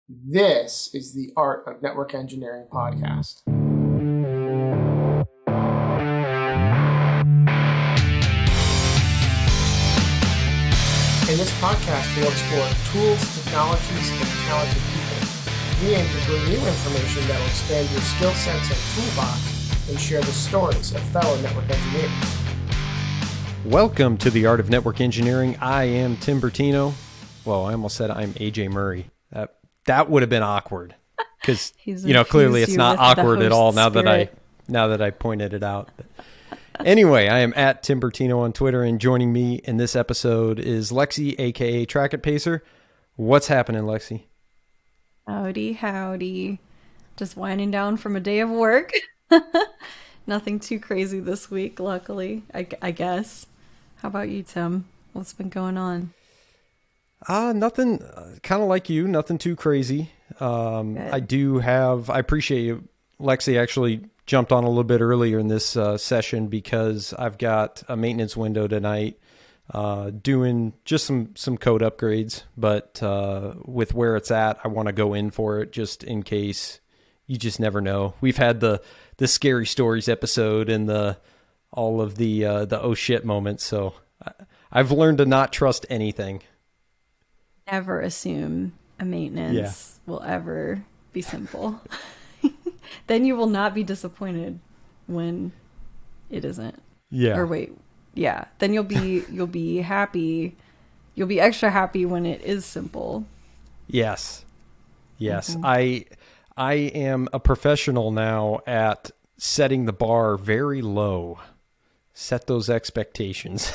This is the Art of Network Engineering podcast. In this podcast, we'll explore tools, technologies, and talented people. We aim to bring you information that will expand your skill sets and toolbox and share the stories of fellow network engineers. Welcome to the Art of Network Engineering. I am Tim Bertino. Well, I almost said I'm AJ Murray. That would have been awkward because clearly it's not awkward at all now that I pointed it out. But anyway, I am at Tim Bertino on Twitter, and joining me in this episode is Lexie, aka Track It Pacer. What's happening, Lexie? Howdy. Just winding down from a day of work. Nothing too crazy this week, luckily, I guess. How about you, Tim? What's been going on? Nothing, kind of like you, nothing too crazy. I appreciate you. Lexie actually jumped on a little bit earlier in this session because I've got a maintenance window tonight, doing just some code upgrades, but with where it's at, I want to go in for it just in case. You just never know. We've had the scary stories episode and all of the oh shit moments, so I've learned to not trust anything. Never assume a maintenance will ever be simple. Then you will not be disappointed when it isn't. Yeah. Or wait, yeah. Then you'll be happy. You'll be extra happy when it is simple. Yes. Mm-hmm. I am a professional now at setting the bar very low. Set those expectations.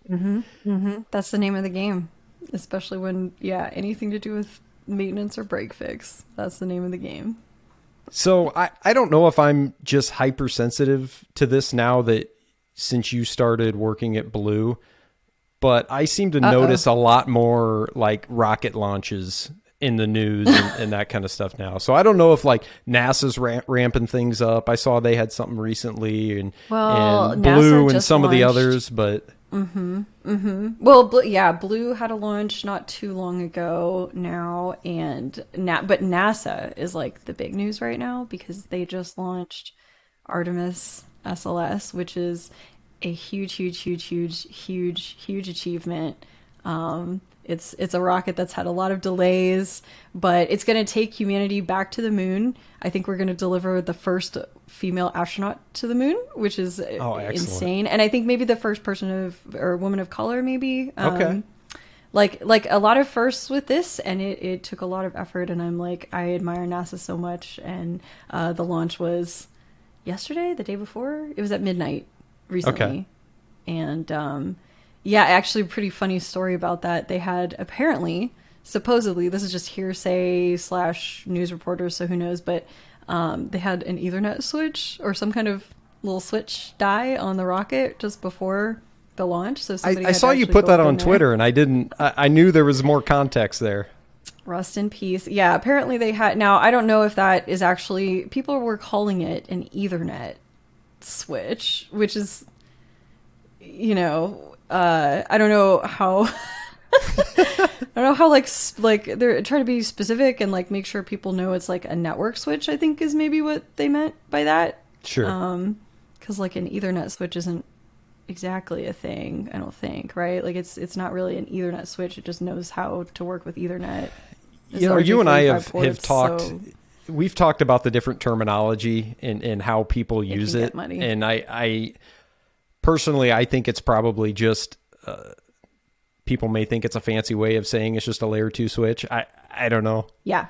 That's the name of the game. Especially when, anything to do with maintenance or break fix. That's the name of the game. So I don't know if I'm just hypersensitive to this now that since you started working at Blue, but I seem to notice a lot more like rocket launches in the news and that kind of stuff now. So I don't know if like NASA's ramping things up. I saw they had something recently and Blue and some of the others, but... Well, Blue had a launch not too long ago now, but NASA is like the big news right now because they just launched Artemis SLS, which is a huge achievement. It's a rocket that's had a lot of delays, but it's going to take humanity back to the moon. I think we're going to deliver the first female astronaut to the moon, which is insane. And I think maybe the first person or woman of color, maybe. Okay. Like a lot of firsts with this, and it took a lot of effort. And I'm like, I admire NASA so much. And the launch was yesterday, the day before. It was at midnight recently. Okay. And actually, pretty funny story about that. They had supposedly, this is just hearsay / news reporters, so who knows, but they had an Ethernet switch or some kind of little switch die on the rocket just before the launch. So I saw you put that on Twitter, and I knew there was more context there. Rest in peace. Yeah, apparently they had. Now, I don't know if that is actually, people were calling it an Ethernet switch, which is, I don't know how... I don't know how like they're trying to be specific and like make sure people know it's like a network switch, I think is maybe what they meant by that. Sure. Because like an Ethernet switch isn't exactly a thing, I don't think, right? Like it's not really an Ethernet switch. It just knows how to work with Ethernet. You and I have talked. So... We've talked about the different terminology and how people use it. And I personally, I think it's probably just... people may think it's a fancy way of saying it's just a layer 2 switch. I don't know. Yeah.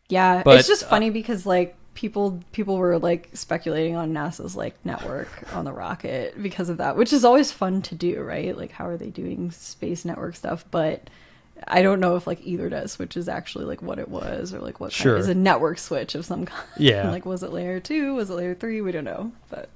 But, it's just funny because like people were like speculating on NASA's like network on the rocket because of that, which is always fun to do, right? Like how are they doing space network stuff? But I don't know if like Ethernet switch is actually like what it was or like what kind is a network switch of some kind. Yeah. Like was it layer 2? Was it layer 3? We don't know. But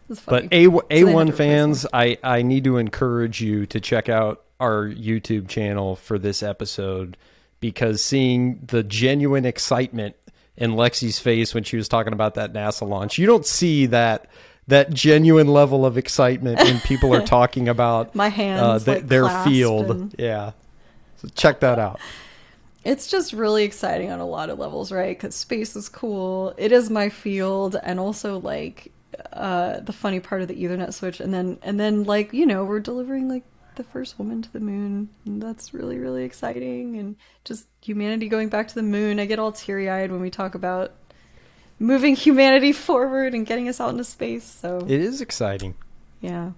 it's funny. But A1 fans, I need to encourage you to check out our YouTube channel for this episode because seeing the genuine excitement in Lexie's face when she was talking about that NASA launch, you don't see that genuine level of excitement when people are talking about my hands their field. and... Yeah. So check that out. It's just really exciting on a lot of levels, right? Because space is cool. It is my field, and also like the funny part of the Ethernet switch, and then like, you know, we're delivering like the first woman to the moon, and that's really, really exciting. And just humanity going back to the moon. I get all teary-eyed when we talk about moving humanity forward and getting us out into space. So it is exciting. Yeah.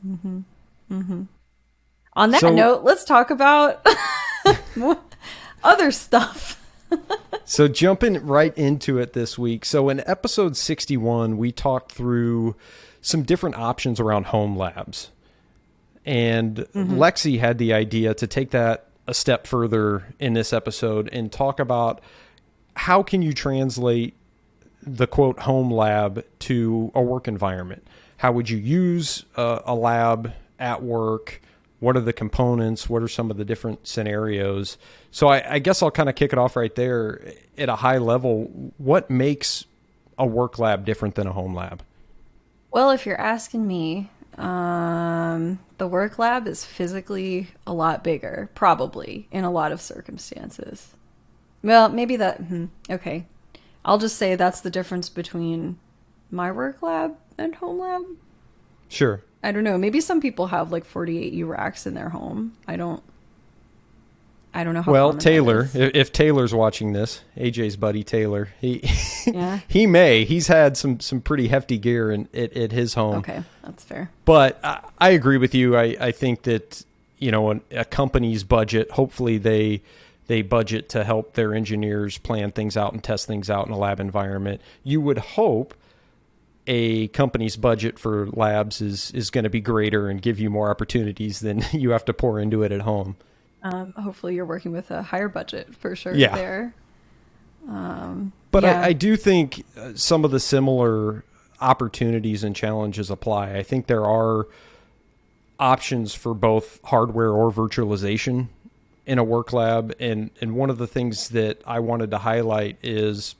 On that note, let's talk about other stuff. So jumping right into it this week. So in episode 61, we talked through some different options around home labs. And Lexie had the idea to take that a step further in this episode and talk about how can you translate the quote home lab to a work environment? How would you use a lab at work? What are the components? What are some of the different scenarios? So I guess I'll kind of kick it off right there at a high level. What makes a work lab different than a home lab? Well, if you're asking me, the work lab is physically a lot bigger, probably, in a lot of circumstances. Well, maybe that... okay. I'll just say that's the difference between my work lab and home lab. Sure. I don't know. Maybe some people have like 48U racks in their home. I don't know how. Well, Taylor, if Taylor's watching this, AJ's buddy Taylor, he's had some pretty hefty gear at his home. Okay, that's fair. But I agree with you. I think that, you know, a company's budget, hopefully they budget to help their engineers plan things out and test things out in a lab environment. You would hope a company's budget for labs is going to be greater and give you more opportunities than you have to pour into it at home. Hopefully you're working with a higher budget for sure there. But I do think some of the similar opportunities and challenges apply. I think there are options for both hardware or virtualization in a work lab. And one of the things that I wanted to highlight is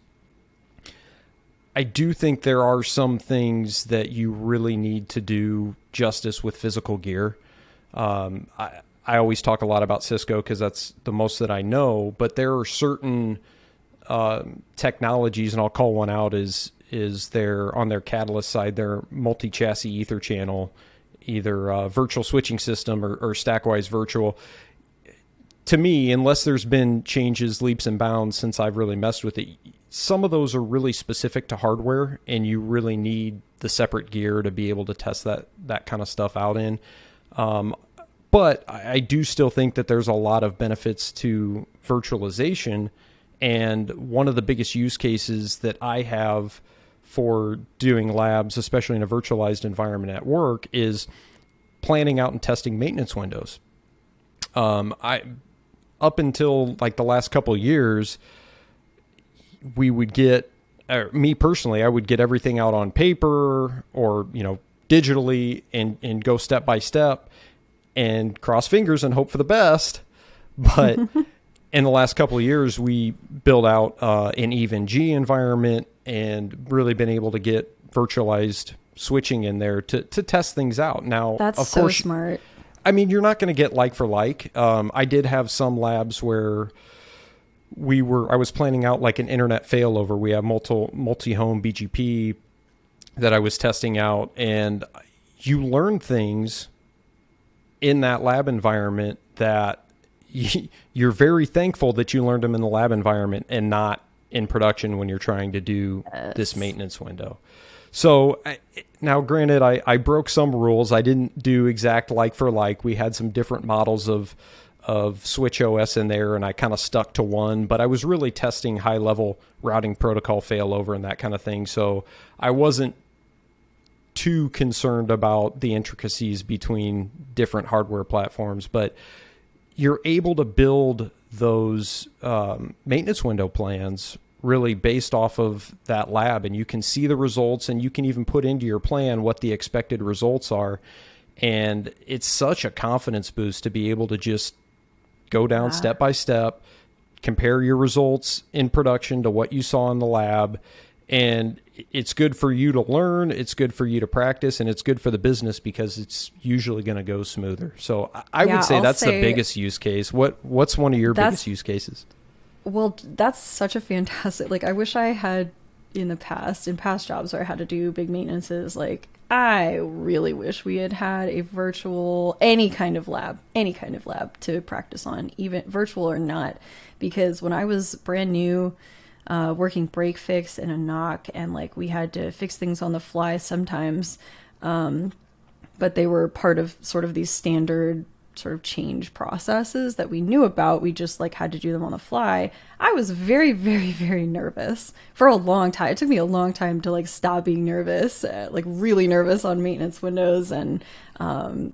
I do think there are some things that you really need to do justice with physical gear. I always talk a lot about Cisco because that's the most that I know, but there are certain technologies, and I'll call one out, is their on their Catalyst side, their multi-chassis ether channel, either virtual switching system or Stackwise virtual. To me, unless there's been changes, leaps and bounds since I've really messed with it, some of those are really specific to hardware, and you really need the separate gear to be able to test that kind of stuff out in. But I do still think that there's a lot of benefits to virtualization. And one of the biggest use cases that I have for doing labs, especially in a virtualized environment at work, is planning out and testing maintenance windows. Up until like the last couple of years, we would get, me personally, I would get everything out on paper or, you know, digitally and go step by step and cross fingers and hope for the best. But in the last couple of years, we built out an EVE-NG environment and really been able to get virtualized switching in there to test things out. Now, that's of so course, smart. I mean, you're not going to get like for like. I did have some labs where I was planning out like an internet failover. We have multi-home BGP that I was testing out, and you learn things in that lab environment that you're very thankful that you learned them in the lab environment and not in production when you're trying to do this maintenance window. So now, granted, I broke some rules. I didn't do exact like for like. We had some different models of Switch OS in there, and I kind of stuck to one, but I was really testing high-level routing protocol failover and that kind of thing. So I wasn't too concerned about the intricacies between different hardware platforms, but you're able to build those maintenance window plans really based off of that lab, and you can see the results, and you can even put into your plan what the expected results are. And it's such a confidence boost to be able to just go down step by step, compare your results in production to what you saw in the lab. And it's good for you to learn, it's good for you to practice, and it's good for the business because it's usually going to go smoother. So I would say that's the biggest use case. What's one of your biggest use cases? Well, that's such a fantastic, like, I wish I had in past jobs where I had to do big maintenances, like, I really wish we had had a virtual, any kind of lab to practice on, even virtual or not. Because when I was brand new, working break fix in a knock, and like we had to fix things on the fly sometimes, but they were part of sort of these standard sort of change processes that we knew about. We just like had to do them on the fly. I was very, very, very nervous for a long time. It took me a long time to like stop being nervous, like really nervous on maintenance windows and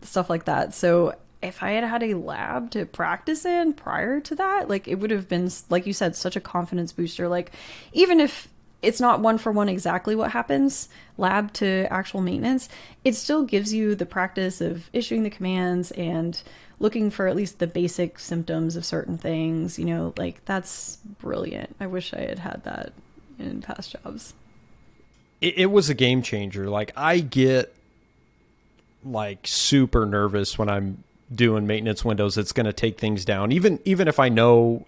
stuff like that. So if I had had a lab to practice in prior to that, like it would have been, like you said, such a confidence booster. Like even if it's not one for one exactly what happens, lab to actual maintenance, it still gives you the practice of issuing the commands and looking for at least the basic symptoms of certain things, you know, like that's brilliant. I wish I had had that in past jobs. It was a game changer. Like I get like super nervous when I'm doing maintenance windows. It's going to take things down. Even if I know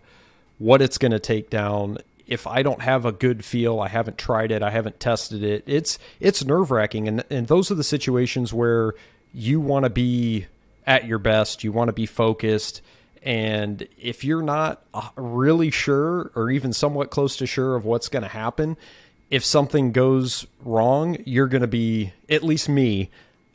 what it's going to take down, if I don't have a good feel, I haven't tried it, I haven't tested it, it's nerve-wracking. And those are the situations where you want to be at your best, you want to be focused. And if you're not really sure or even somewhat close to sure of what's going to happen, if something goes wrong, you're going to be, at least me,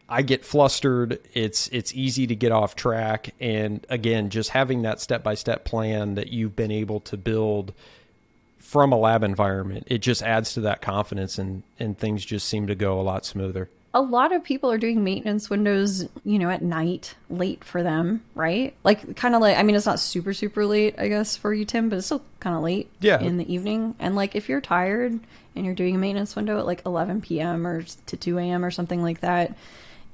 I get flustered. It's easy to get off track. And again, just having that step-by-step plan that you've been able to build from a lab environment, it just adds to that confidence, and things just seem to go a lot smoother. A lot of people are doing maintenance windows, you know, at night, late for them, right? Like kind of like, I mean, it's not super, super late, I guess, for you, Tim, but it's still kind of late in the evening. And like, if you're tired and you're doing a maintenance window at like 11 p.m. or to 2 a.m. or something like that,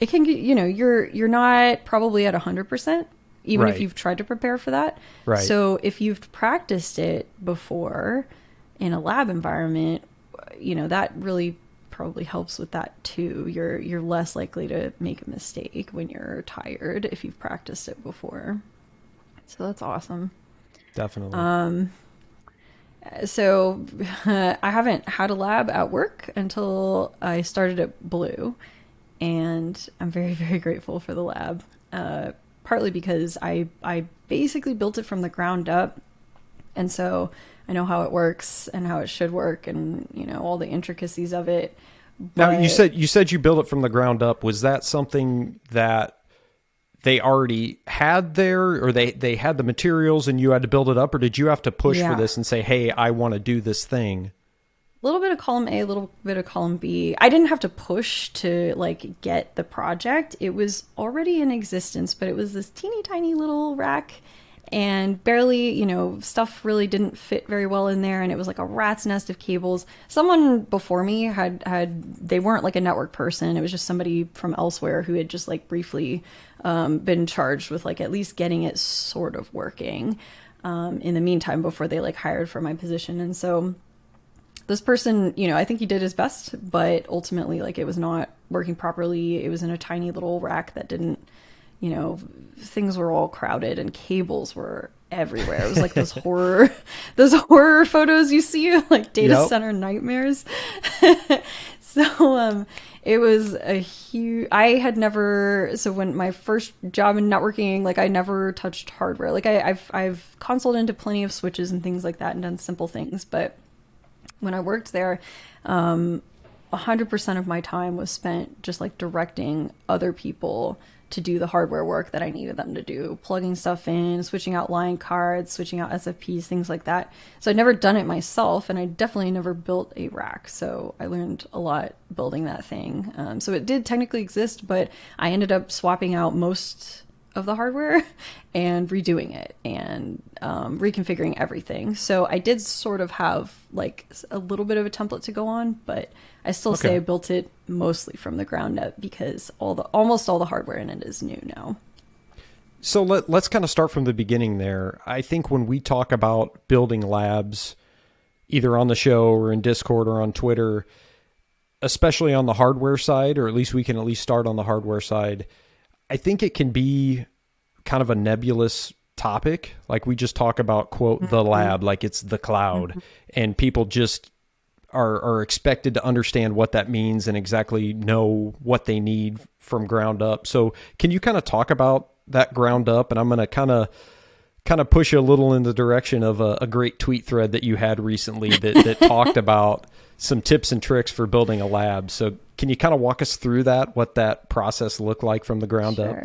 it can get, you know, you're not probably at 100%, even if you've tried to prepare for that. Right. So if you've practiced it before in a lab environment, you know, that really probably helps with that too. You're less likely to make a mistake when you're tired if you've practiced it before. So that's awesome. Definitely. So I haven't had a lab at work until I started at Blue, and I'm very, very grateful for the lab. Partly because I basically built it from the ground up, and so I know how it works and how it should work, and you know all the intricacies of it. But now you said you built it from the ground up. Was that something that they already had there, or they had the materials and you had to build it up, or did you have to push for this and say, hey, I want to do this thing? A little bit of column A, a little bit of column B. I didn't have to push to like get the project. It was already in existence, but it was this teeny tiny little rack, and barely, you know, stuff really didn't fit very well in there, and it was like a rat's nest of cables. Someone before me they weren't like a network person. It was just somebody from elsewhere who had just like briefly been charged with like at least getting it sort of working in the meantime before they like hired for my position. And so this person, you know, I think he did his best, but ultimately like it was not working properly. It was in a tiny little rack that didn't, you know, things were all crowded and cables were everywhere. It was like those horror photos you see, like data center nightmares. So it was a huge, so when my first job in networking, like I never touched hardware. Like I've consoled into plenty of switches and things like that and done simple things. But when I worked there, 100% of my time was spent just like directing other people to do the hardware work that I needed them to do, plugging stuff in, switching out line cards, switching out SFPs, things like that. So I'd never done it myself, and I definitely never built a rack. So I learned a lot building that thing. So it did technically exist, but I ended up swapping out most of the hardware and redoing it and reconfiguring everything. So I did sort of have like a little bit of a template to go on, but I still say I built it mostly from the ground up because almost all the hardware in it is new now. So let's kind of start from the beginning there. I think when we talk about building labs, either on the show or in Discord or on Twitter, especially on the hardware side, or at least we can at least start on the hardware side, I think it can be kind of a nebulous topic. Like we just talk about, quote, the lab, like it's the cloud, and people just are expected to understand what that means and exactly know what they need from ground up. So can you kind of talk about that ground up? And I'm going to kind of push you a little in the direction of a great tweet thread that you had recently that talked about some tips and tricks for building a lab. So can you kind of walk us through that, what that process looked like from the ground up?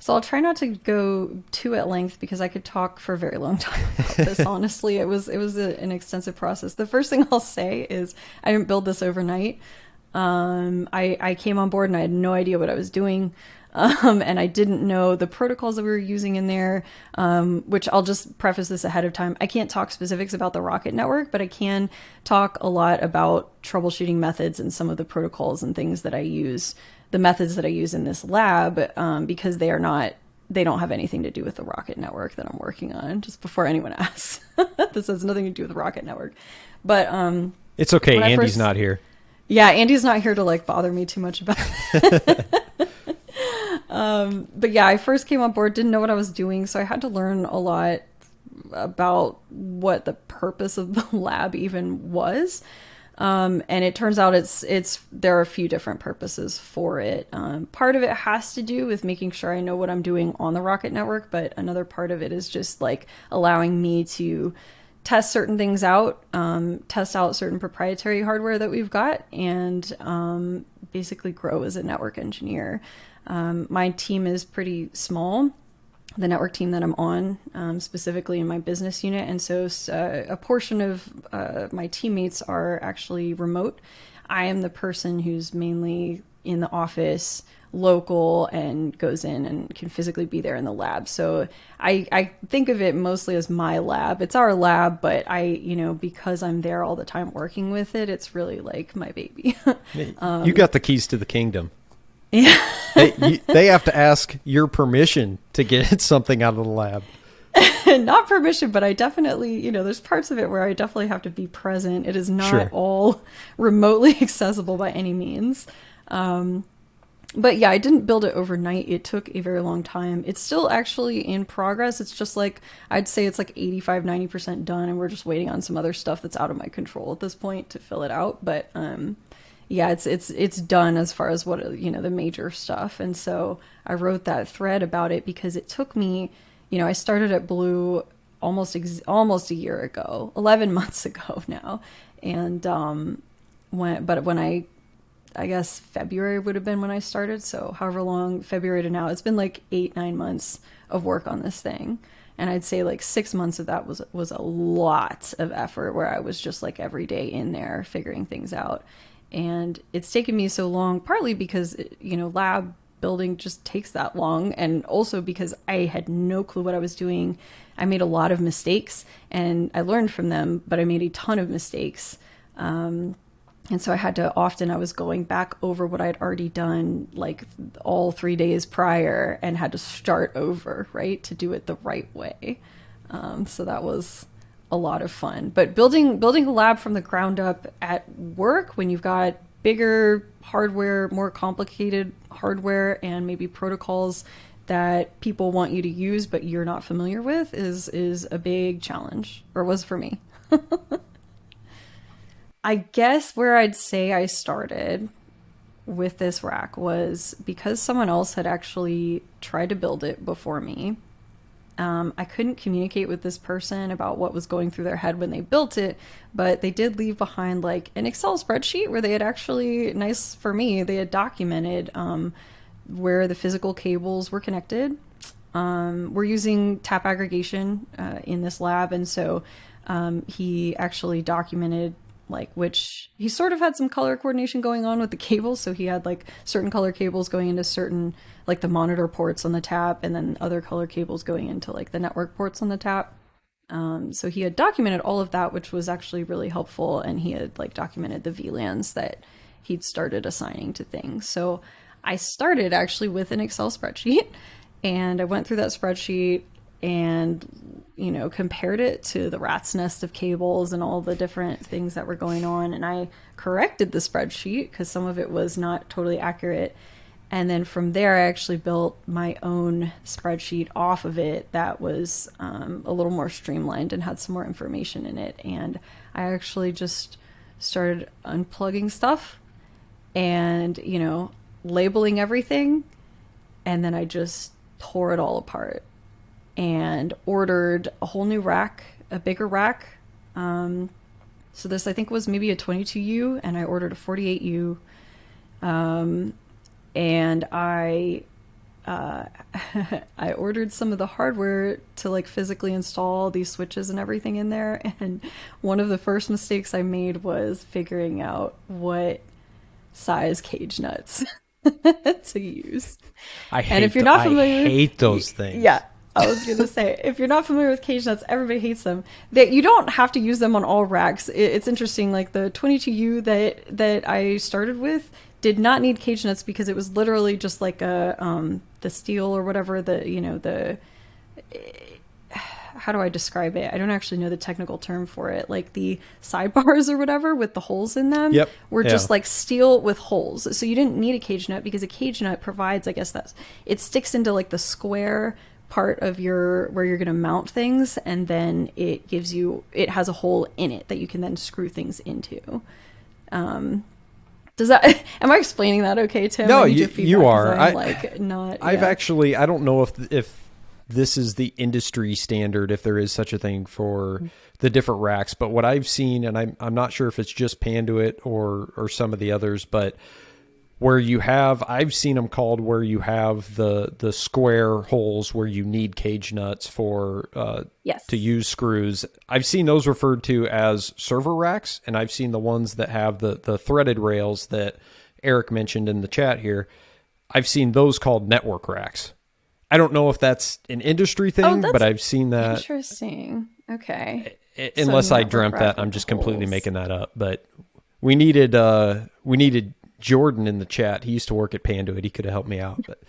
So I'll try not to go too at length because I could talk for a very long time about this. Honestly, it was an extensive process. The first thing I'll say is I didn't build this overnight. I came on board and I had no idea what I was doing. And I didn't know the protocols that we were using in there, which I'll just preface this ahead of time. I can't talk specifics about the Rocket Network, but I can talk a lot about troubleshooting methods and some of the protocols and things that I use, the methods that I use in this lab, because they don't have anything to do with the Rocket Network that I'm working on, just before anyone asks. This has nothing to do with the Rocket Network. But it's okay, Andy's not here. Yeah, Andy's not here to like bother me too much about it. But yeah, I first came on board, didn't know what I was doing, so I had to learn a lot about what the purpose of the lab even was. And it turns out there are a few different purposes for it. Part of it has to do with making sure I know what I'm doing on the Rocket Network, but another part of it is just like allowing me to test certain things out, test out certain proprietary hardware that we've got, and basically grow as a network engineer. My team is pretty small, the network team that I'm on, specifically in my business unit. And so a portion of my teammates are actually remote. I am the person who's mainly in the office, local, and goes in and can physically be there in the lab. So I think of it mostly as my lab. It's our lab, but because I'm there all the time working with it, it's really like my baby. You got the keys to the kingdom. Yeah. They have to ask your permission to get something out of the lab. Not permission, but I definitely, there's parts of it where I definitely have to be present. It is not all remotely accessible by any means. But yeah, I didn't build it overnight. It took a very long time. It's still actually in progress. It's just like, I'd say it's like 85, 90% done, and we're just waiting on some other stuff that's out of my control at this point to fill it out. But, yeah, it's done as far as what, the major stuff. And so I wrote that thread about it because it took me, I started at Blue almost a year ago, 11 months ago now. And, when I guess February would have been when I started. So however long, February to now, it's been like 8-9 months of work on this thing. And I'd say like 6 months of that was a lot of effort where I was just like every day in there figuring things out. And it's taken me so long, partly because, lab building just takes that long. And also because I had no clue what I was doing. I made a lot of mistakes and I learned from them, but I made a ton of mistakes. And so I was going back over what I'd already done like all 3 days prior and had to start over, right, to do it the right way. So that was a lot of fun. But building a lab from the ground up at work when you've got bigger hardware, more complicated hardware, and maybe protocols that people want you to use but you're not familiar with is a big challenge, or was for me. I guess where I'd say I started with this rack was because someone else had actually tried to build it before me. I couldn't communicate with this person about what was going through their head when they built it, but they did leave behind like an Excel spreadsheet where they had actually, nice for me, they had documented where the physical cables were connected. We're using tap aggregation in this lab, and so he actually documented he sort of had some color coordination going on with the cables. So he had like certain color cables going into certain, like the monitor ports on the tap, and then other color cables going into like the network ports on the tap. So he had documented all of that, which was actually really helpful. And he had like documented the VLANs that he'd started assigning to things. So I started actually with an Excel spreadsheet, and I went through that spreadsheet and compared it to the rat's nest of cables and all the different things that were going on. And I corrected the spreadsheet because some of it was not totally accurate. And then from there, I actually built my own spreadsheet off of it that was a little more streamlined and had some more information in it. And I actually just started unplugging stuff and, labeling everything. And then I just tore it all apart and ordered a whole new rack, a bigger rack. So this, I think, was maybe a 22U, and I ordered a 48U. And I ordered some of the hardware to like physically install these switches and everything in there. And one of the first mistakes I made was figuring out what size cage nuts to use. I hate those things. Yeah. I was going to say, if you're not familiar with cage nuts, everybody hates them. That you don't have to use them on all racks. It's interesting. Like the 22U that I started with did not need cage nuts because it was literally just like the steel or whatever, how do I describe it? I don't actually know the technical term for it. Like the sidebars or whatever with the holes in them were just like steel with holes. So you didn't need a cage nut because a cage nut provides, I guess it sticks into like the square part of where you're going to mount things, and then it has a hole in it that you can then screw things into. Am I explaining that okay, Tim? No, you are. I don't know if this is the industry standard, if there is such a thing for the different racks, but what I've seen, and I'm not sure if it's just Panduit or some of the others, but I've seen them called where you have the square holes where you need cage nuts for to use screws. I've seen those referred to as server racks, and I've seen the ones that have the threaded rails that Eric mentioned in the chat here. I've seen those called network racks. I don't know if that's an industry thing, but I've seen that. Interesting. Okay. Unless I dreamt that, I'm just completely making that up. But we needed Jordan in the chat. He used to work at Panduit. He could have helped me out. But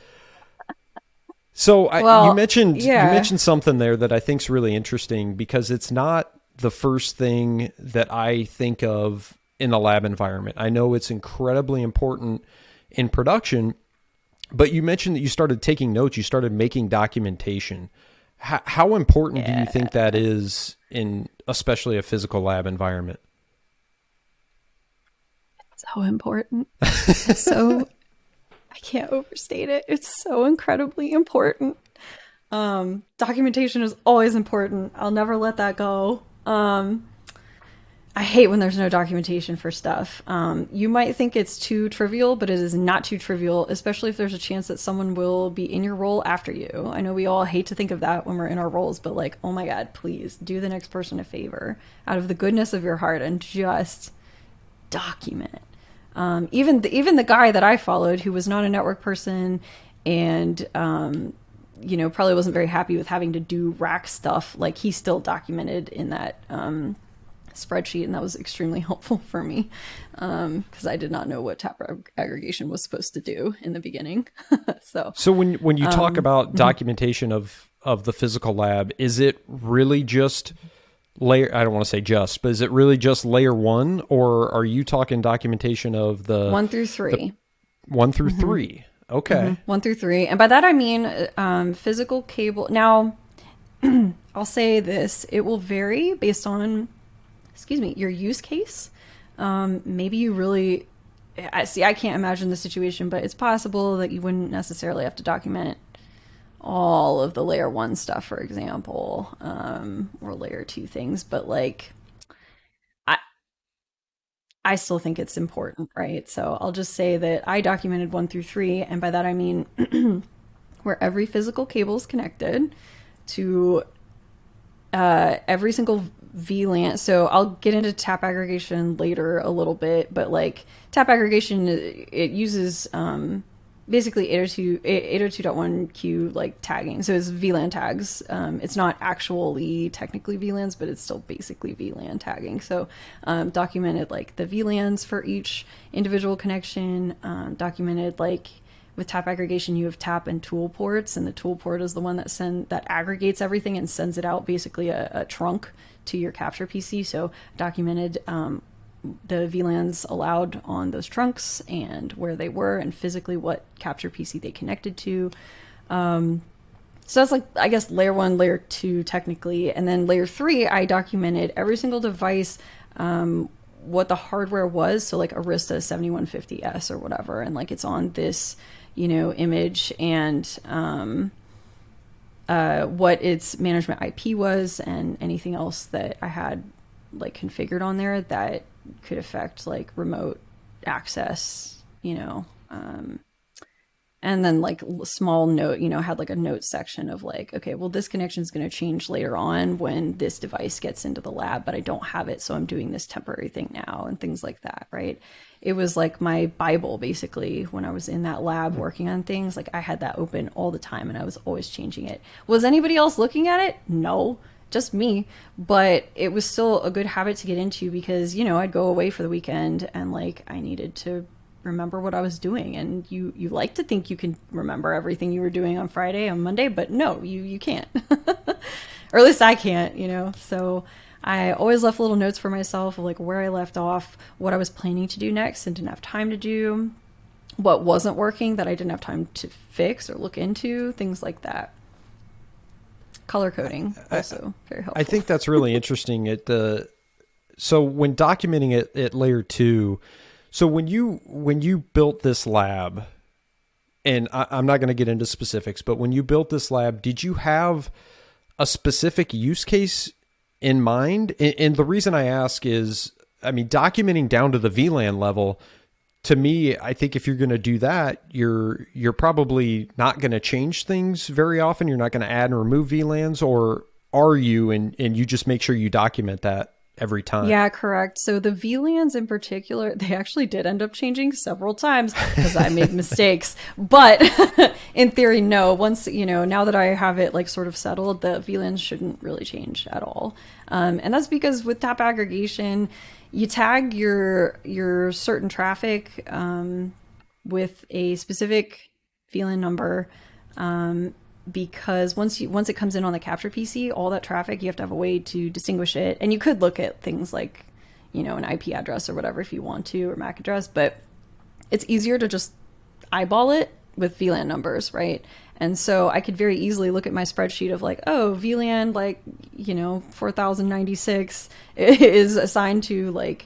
you mentioned something there that I think is really interesting, because it's not the first thing that I think of in a lab environment. I know it's incredibly important in production, but you mentioned that you started taking notes. You started making documentation. How important do you think that is in especially a physical lab environment? So important. I can't overstate it. It's so incredibly important. Documentation is always important. I'll never let that go. I hate when there's no documentation for stuff. You might think it's too trivial, but it is not too trivial, especially if there's a chance that someone will be in your role after you. I know we all hate to think of that when we're in our roles, but like, oh my God, please do the next person a favor out of the goodness of your heart and just document. Even the guy that I followed, who was not a network person and probably wasn't very happy with having to do rack stuff, like he still documented in that spreadsheet, and that was extremely helpful for me because I did not know what tap aggregation was supposed to do in the beginning. So when you talk about documentation of the physical lab, is it really just layer? I don't want to say just, but is it really just layer one, or are you talking documentation of the 1 through 3? 1 through 3. Okay. 1 through 3. And by that, I mean, physical cable. Now I'll say this, it will vary based on, your use case. Maybe you really, I can't imagine the situation, but it's possible that you wouldn't necessarily have to document all of the layer 1 stuff, for example, or layer 2 things, but like, I still think it's important, right? So I'll just say that I documented 1 through 3, and by that I mean where every physical cable is connected to every single VLAN. So I'll get into tap aggregation later a little bit, but like tap aggregation, it uses basically 802.1q like tagging. So it's VLAN tags. It's not actually technically VLANs, but it's still basically VLAN tagging. So documented like the VLANs for each individual connection, documented like with tap aggregation, you have tap and tool ports, and the tool port is the one that aggregates everything and sends it out, basically a trunk to your capture PC. So documented the VLANs allowed on those trunks and where they were and physically what capture PC they connected to. So that's like, I guess, layer 1, layer 2 technically. And then layer 3, I documented every single device, what the hardware was. So like Arista 7150S or whatever. And like it's on this, image, and what its management IP was and anything else that I had like configured on there that could affect like remote access, and then like small note, had like a note section of like, okay, well, this connection is going to change later on when this device gets into the lab, but I don't have it. So I'm doing this temporary thing now and things like that. Right. It was like my Bible, basically, when I was in that lab working on things. Like I had that open all the time and I was always changing it. Was anybody else looking at it? No, just me. But it was still a good habit to get into because, I'd go away for the weekend and like I needed to remember what I was doing. And you like to think you can remember everything you were doing on Friday, on Monday, but no, you can't. Or at least I can't, So I always left little notes for myself of like where I left off, what I was planning to do next and didn't have time to do, what wasn't working that I didn't have time to fix or look into, things like that. Color coding also very helpful. I think that's really interesting. So when documenting it at layer 2, so when you built this lab, and I'm not going to get into specifics, but when you built this lab, did you have a specific use case in mind? And the reason I ask is, documenting down to the VLAN level, to me, I think if you're going to do that, you're probably not going to change things very often. You're not going to add and remove VLANs, or are you? And you just make sure you document that every time. Yeah, correct. So the VLANs in particular, they actually did end up changing several times because I made mistakes. But in theory, no. Once, now that I have it like sort of settled, the VLANs shouldn't really change at all. And that's because with tap aggregation, you tag your certain traffic with a specific VLAN number, because once it comes in on the capture PC, all that traffic, you have to have a way to distinguish it. And you could look at things like, an IP address or whatever if you want to, or MAC address, but it's easier to just eyeball it with VLAN numbers, right? And so I could very easily look at my spreadsheet of like, oh, VLAN, 4096 is assigned to like,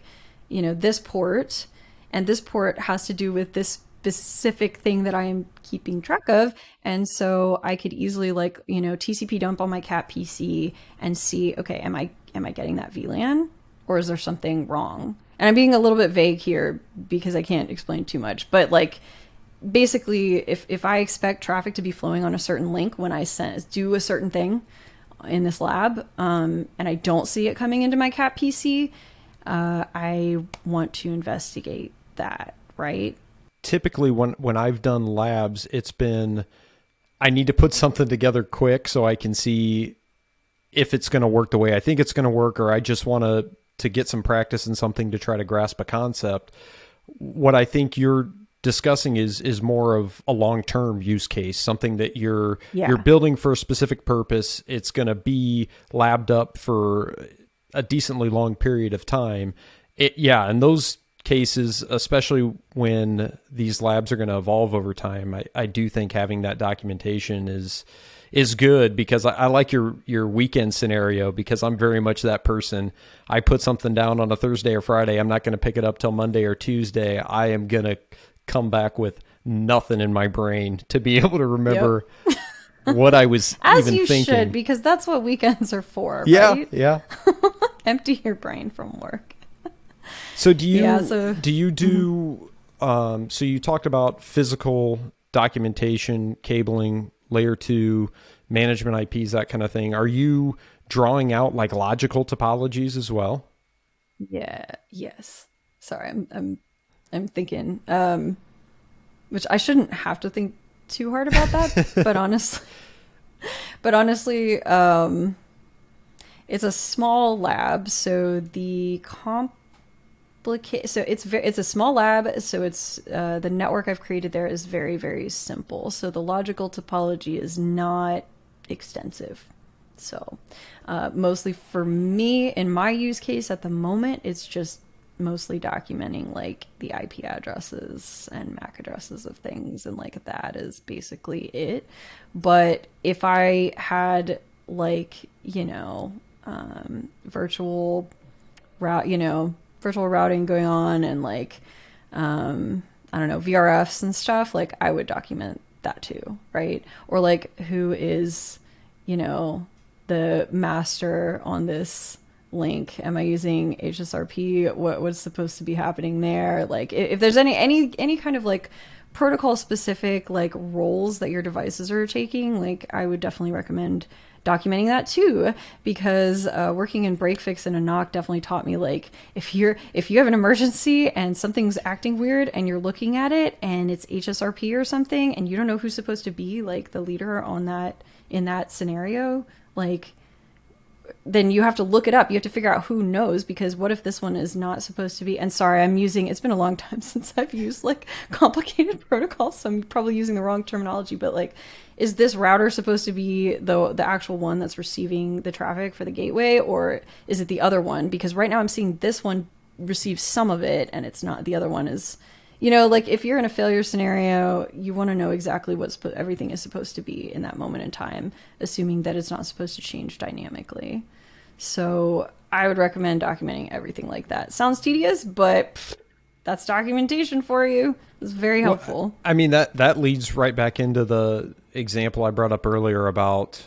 this port, and this port has to do with this specific thing that I am keeping track of. And so I could easily TCP dump on my cat PC and see, okay, am I getting that VLAN, or is there something wrong? And I'm being a little bit vague here because I can't explain too much, but basically if I expect traffic to be flowing on a certain link when I do a certain thing in this lab, and I don't see it coming into my cat PC, I want to investigate that, right? Typically when I've done labs, it's been, I need to put something together quick so I can see if it's going to work the way I think it's going to work, or I just want to get some practice in something to try to grasp a concept. What I think you're discussing is more of a long-term use case, something that you're building for a specific purpose. It's going to be labbed up for a decently long period of time. In those cases, especially when these labs are going to evolve over time, I do think having that documentation is good, because I like your weekend scenario, because I'm very much that person. I put something down on a Thursday or Friday. I'm not going to pick it up till Monday or Tuesday. I am going to come back with nothing in my brain to be able to remember what I was as even you thinking. Should, because that's what weekends are for, right? Yeah. Empty your brain from work. So do you do so you talked about physical documentation, cabling, layer 2, management IPs, that kind of thing. Are you drawing out like logical topologies as well? Yes. Sorry, I'm thinking, which I shouldn't have to think too hard about that, but honestly, it's a small lab, so it's a small lab, so it's the network I've created there is very, very simple. So the logical topology is not extensive. So mostly for me, in my use case at the moment, it's just mostly documenting like the IP addresses and MAC addresses of things, and like that is basically it. But if I had like, virtual routing going on, and like I don't know, VRFs and stuff, like I would document that too, right? Or like who is, the master on this link? Am I using HSRP? What's supposed to be happening there? Like if there's any kind of like protocol specific like roles that your devices are taking, like I would definitely recommend documenting that too, because working in break fix and a knock definitely taught me, like if you have an emergency and something's acting weird and you're looking at it and it's HSRP or something and you don't know who's supposed to be like the leader on that in that scenario, like then you have to look it up. You have to figure out who knows, because what if this one is not supposed to be? And sorry, it's been a long time since I've used like complicated protocols, so I'm probably using the wrong terminology, but like, is this router supposed to be the actual one that's receiving the traffic for the gateway, or is it the other one? Because right now I'm seeing this one receive some of it and it's not, the other one is, like if you're in a failure scenario, you want to know exactly what everything is supposed to be in that moment in time, assuming that it's not supposed to change dynamically. So I would recommend documenting everything like that. Sounds tedious, but that's documentation for you. It's very helpful. Well, I mean, that leads right back into the example I brought up earlier about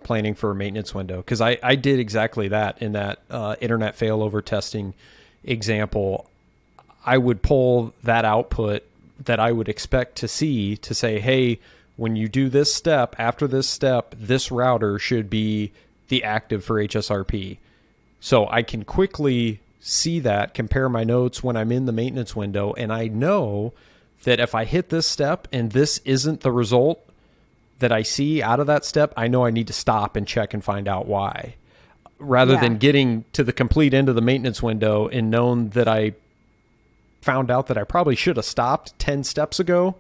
planning for a maintenance window, because I did exactly that in that internet failover testing example. I would pull that output that I would expect to see to say, hey, when you do this step, after this step, this router should be the active for HSRP. So I can quickly see that, compare my notes when I'm in the maintenance window, and I know that if I hit this step and this isn't the result that I see out of that step, I know I need to stop and check and find out why, rather than getting to the complete end of the maintenance window and known that I found out that I probably should have stopped 10 steps ago,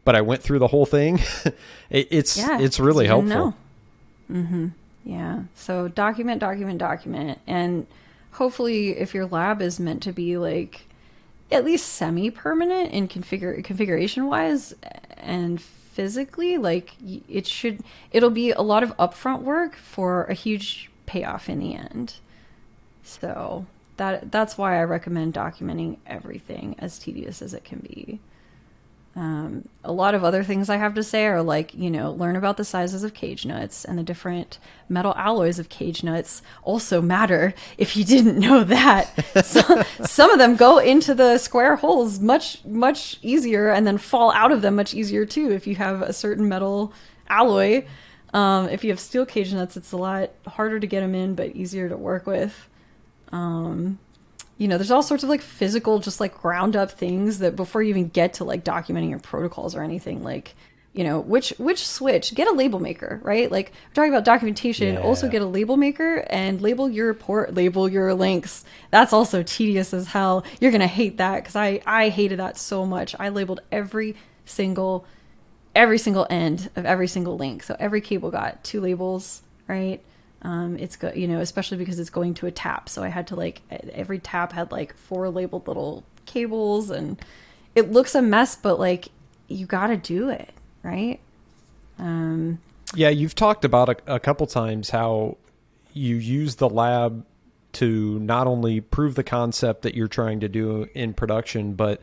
but I went through the whole thing. It's really helpful. Mm-hmm. Yeah. So document, and hopefully if your lab is meant to be like at least semi-permanent in configuration wise and physically, like it'll be a lot of upfront work for a huge payoff in the end. So that's why I recommend documenting everything, as tedious as it can be. A lot of other things I have to say are like, learn about the sizes of cage nuts, and the different metal alloys of cage nuts also matter, if you didn't know that. So, some of them go into the square holes much, much easier, and then fall out of them much easier too if you have a certain metal alloy. If you have steel cage nuts, it's a lot harder to get them in, but easier to work with. There's all sorts of like physical, just like ground up things that before you even get to like documenting your protocols or anything, like, which switch, get a label maker, right? Like we're talking about documentation, also get a label maker and label your port, label your links. That's also tedious as hell. You're going to hate that, because I hated that so much. I labeled every single end of every single link. So every cable got 2 labels, right? It's good, especially because it's going to a tap. So I had to like, every tap had like 4 labeled little cables, and it looks a mess, but like you got to do it, right? Yeah, you've talked about a couple times how you use the lab to not only prove the concept that you're trying to do in production, but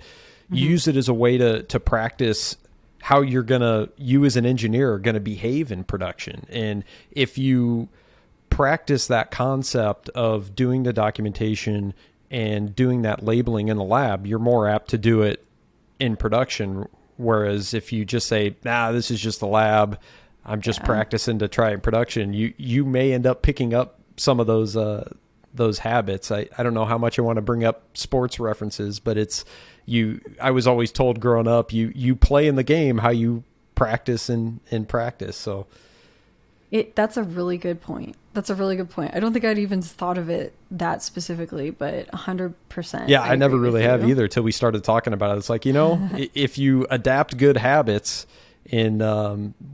use it as a way to practice how you as an engineer are going to behave in production. And if you practice that concept of doing the documentation and doing that labeling in the lab, you're more apt to do it in production. Whereas if you just say, this is just the lab, I'm just practicing to try in production, you may end up picking up some of those habits. I don't know how much I want to bring up sports references, but I was always told growing up, you play in the game how you practice in practice. So that's a really good point. I don't think I'd even thought of it that specifically, but 100%. Yeah, I never really have either till we started talking about it. It's like, if you adapt good habits in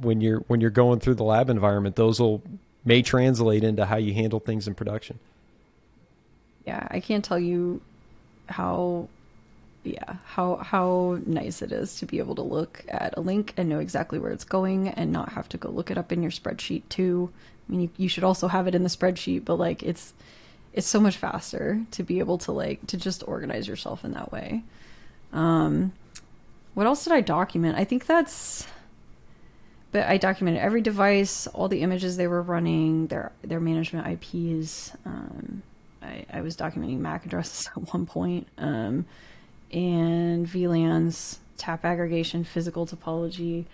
when you're going through the lab environment, those may translate into how you handle things in production. Yeah, I can't tell you how nice it is to be able to look at a link and know exactly where it's going and not have to go look it up in your spreadsheet too. I mean, you should also have it in the spreadsheet, but like it's so much faster to be able to like to just organize yourself in that way. What else did I document? I think but I documented every device, all the images they were running, their management IPs. I was documenting MAC addresses at one point, and VLANs, tap aggregation, physical topology.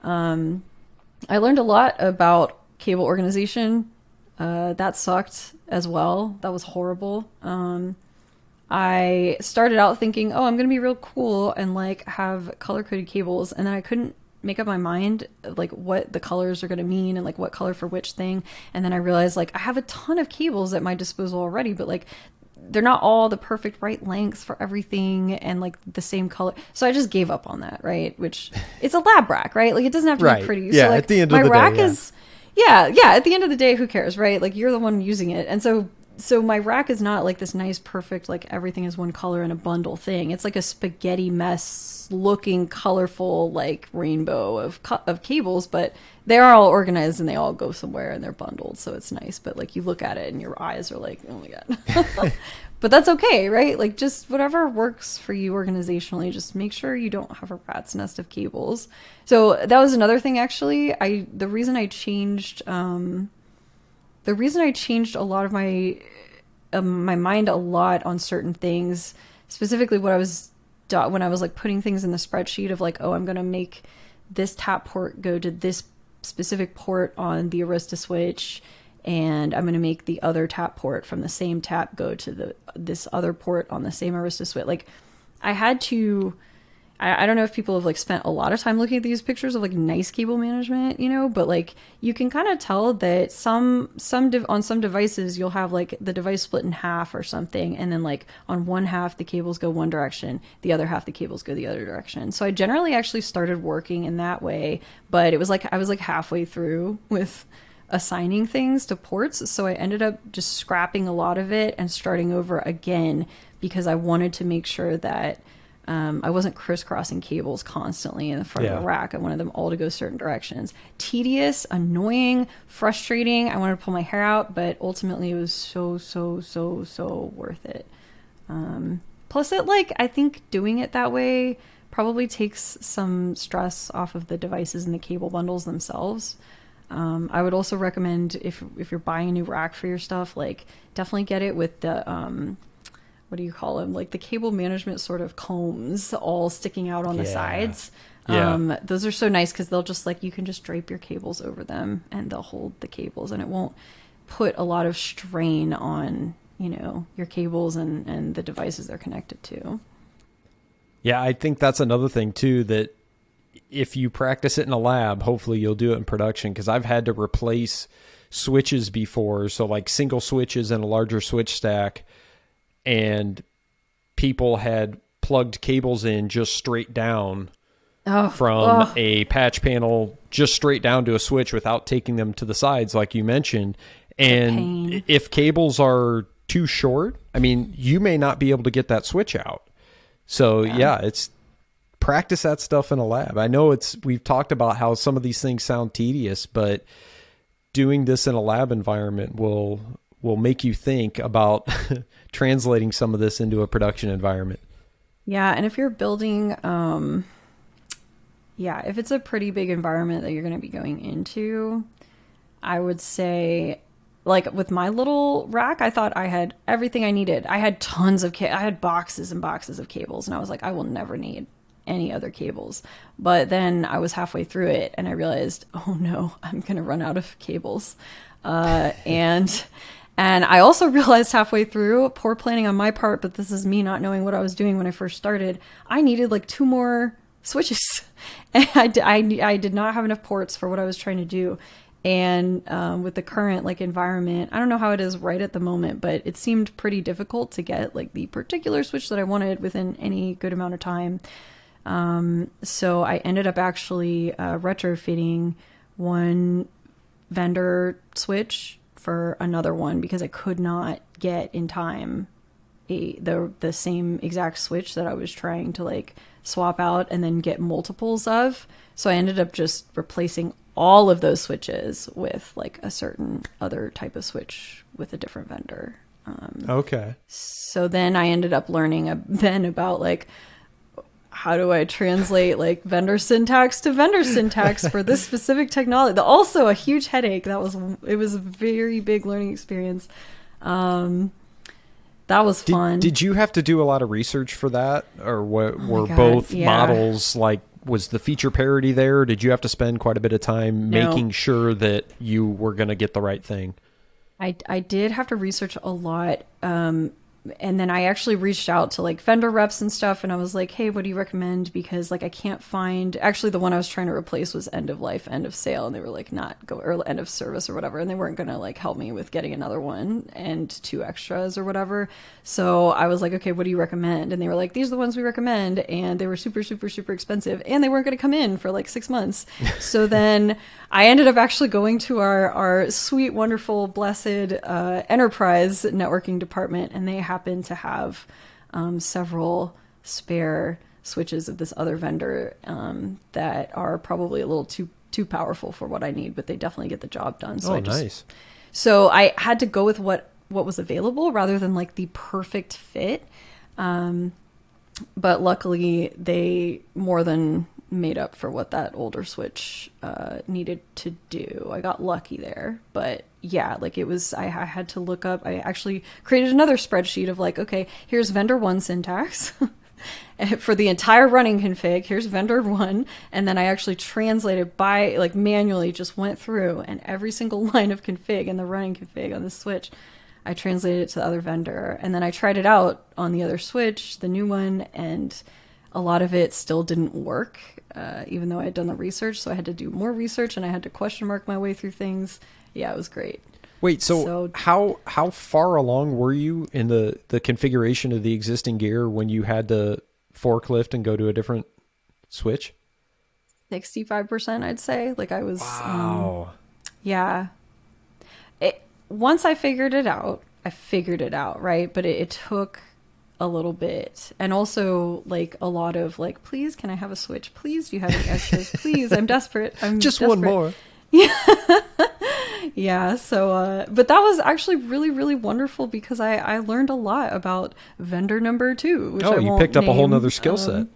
I learned a lot about cable organization. That sucked as well. That was horrible. I started out thinking, oh, I'm going to be real cool and like have color-coded cables. And then I couldn't make up my mind like what the colors are going to mean and like what color for which thing. And then I realized like I have a ton of cables at my disposal already, but like they're not all the perfect right lengths for everything and like the same color. So I just gave up on that, right? Which it's a lab rack, right? Like it doesn't have to be pretty. Yeah, so like at the end of the my rack day, is yeah, at the end of the day, who cares, right? Like you're the one using it. And so my rack is not like this nice, perfect, like everything is one color in a bundle thing. It's like a spaghetti mess looking colorful, like rainbow of cables, but they are all organized and they all go somewhere and they're bundled. So it's nice. But like you look at it and your eyes are like, oh my God. But that's okay, right? Like just whatever works for you organizationally, just make sure you don't have a rat's nest of cables. So that was another thing, actually. The reason I changed a lot of my mind a lot on certain things, specifically when I was like putting things in the spreadsheet of like, oh, I'm going to make this tap port go to this specific port on the Arista switch, and I'm going to make the other tap port from the same tap go to this other port on the same Arista switch. Like I had to, I don't know if people have like spent a lot of time looking at these pictures of like nice cable management, you know, but like you can kind of tell that on some devices you'll have like the device split in half or something, and then like on one half the cables go one direction, the other half the cables go the other direction. So I generally actually started working in that way, but it was like I was like halfway through with assigning things to ports, so I ended up just scrapping a lot of it and starting over again because I wanted to make sure that I wasn't crisscrossing cables constantly in the front of the rack. I wanted them all to go certain directions. Tedious, annoying, frustrating. I wanted to pull my hair out, but ultimately it was so worth it. Plus it I think doing it that way probably takes some stress off of the devices and the cable bundles themselves. I would also recommend if you're buying a new rack for your stuff, definitely get it with the what do you call them? Like the cable management sort of combs all sticking out on the sides. Those are so nice because they'll just you can just drape your cables over them and they'll hold the cables, and it won't put a lot of strain on, your cables and the devices they're connected to. Yeah, I think that's another thing too, that if you practice it in a lab, hopefully you'll do it in production, because I've had to replace switches before. So single switches in a larger switch stack, and people had plugged cables in just straight down from a patch panel just straight down to a switch without taking them to the sides like you mentioned. And if cables are too short, you may not be able to get that switch out. So it's practice that stuff in a lab. I know we've talked about how some of these things sound tedious, but doing this in a lab environment will make you think about translating some of this into a production environment. Yeah, and if you're building, if it's a pretty big environment that you're going to be going into, I would say, with my little rack, I thought I had everything I needed. I had tons of I had boxes and boxes of cables, and I was like, I will never need any other cables. But then I was halfway through it and I realized, oh no, I'm going to run out of cables. And I also realized halfway through, poor planning on my part, but this is me not knowing what I was doing when I first started, I needed 2 more switches. And I did not have enough ports for what I was trying to do. And with the current environment, I don't know how it is right at the moment, but it seemed pretty difficult to get the particular switch that I wanted within any good amount of time. So I ended up actually retrofitting one vendor switch for another one because I could not get in time the same exact switch that I was trying to like swap out and then get multiples of. So I ended up just replacing all of those switches with like a certain other type of switch with a different vendor. Okay. So then I ended up learning then about like, how do I translate like vendor syntax to vendor syntax for this specific technology? Also a huge headache. It was a very big learning experience. That was fun. Did you have to do a lot of research for that, or were God, both yeah. models like, was the feature parity there? Or did you have to spend quite a bit of time making sure that you were going to get the right thing? I did have to research a lot. And then I actually reached out to like vendor reps and stuff. And I was like, hey, what do you recommend? Because like, I can't find, actually the one I was trying to replace was end of life, end of sale. And they were like, or end of service or whatever. And they weren't going to like help me with getting another one and 2 extras or whatever. So I was like, okay, what do you recommend? And they were like, these are the ones we recommend. And they were super, super, super expensive. And they weren't going to come in for like 6 months. So then I ended up actually going to our sweet, wonderful, blessed enterprise networking department. And they happen to have several spare switches of this other vendor that are probably a little too powerful for what I need, but they definitely get the job done. So nice. So I had to go with what was available rather than like the perfect fit. But luckily they more than made up for what that older switch needed to do. I got lucky there, but yeah, like it was, I had to look up, I actually created another spreadsheet of like, okay, here's vendor 1 syntax for the entire running config, here's vendor 1, and then I actually translated by like manually, just went through and every single line of config and the running config on the switch, I translated it to the other vendor, and then I tried it out on the other switch, the new one, and a lot of it still didn't work, even though I had done the research. So I had to do more research and I had to question mark my way through things. Yeah, it was great. Wait, so how far along were you in the configuration of the existing gear when you had to forklift and go to a different switch? 65%, I'd say. Like I was, wow. Yeah. Once I figured it out, right? But it took a little bit, and also like a lot of like, please, can I have a switch? Please, do you have any extras? Please, I'm desperate. I'm just desperate. One more. Yeah. Yeah. So, but that was actually really, really wonderful because I learned a lot about vendor number 2. Which you picked up a whole nother skill set.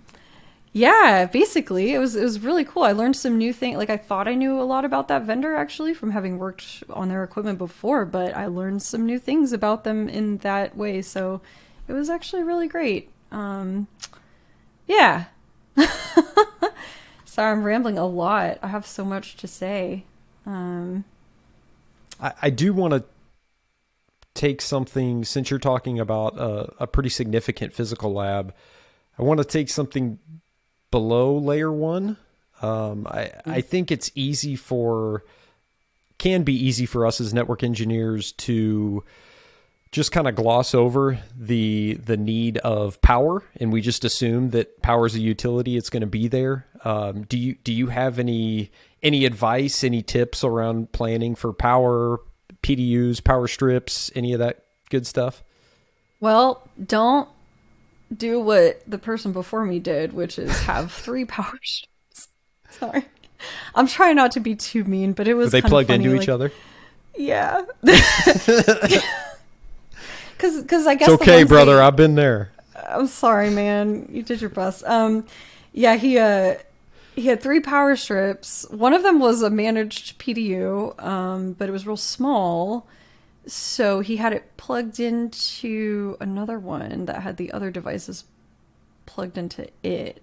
Yeah, basically it was really cool. I learned some new things. Like I thought I knew a lot about that vendor actually from having worked on their equipment before, but I learned some new things about them in that way. So it was actually really great. Yeah. Sorry, I'm rambling a lot. I have so much to say. I do want to take something, since you're talking about a pretty significant physical lab, I want to take something below layer 1. I think it's can be easy for us as network engineers to just kind of gloss over the need of power, and we just assume that power is a utility, it's going to be there. Do you have any advice, any tips around planning for power, PDUs, power strips, any of that good stuff? Well, don't do what the person before me did, which is have 3 power strips. Sorry. I'm trying not to be too mean, but it was Were they kind plugged of funny, into like, each other? Yeah. Because I guess it's okay, brother. I've been there. I'm sorry, man. You did your best. Yeah, he had 3 power strips. One of them was a managed PDU, but it was real small. So he had it plugged into another one that had the other devices plugged into it.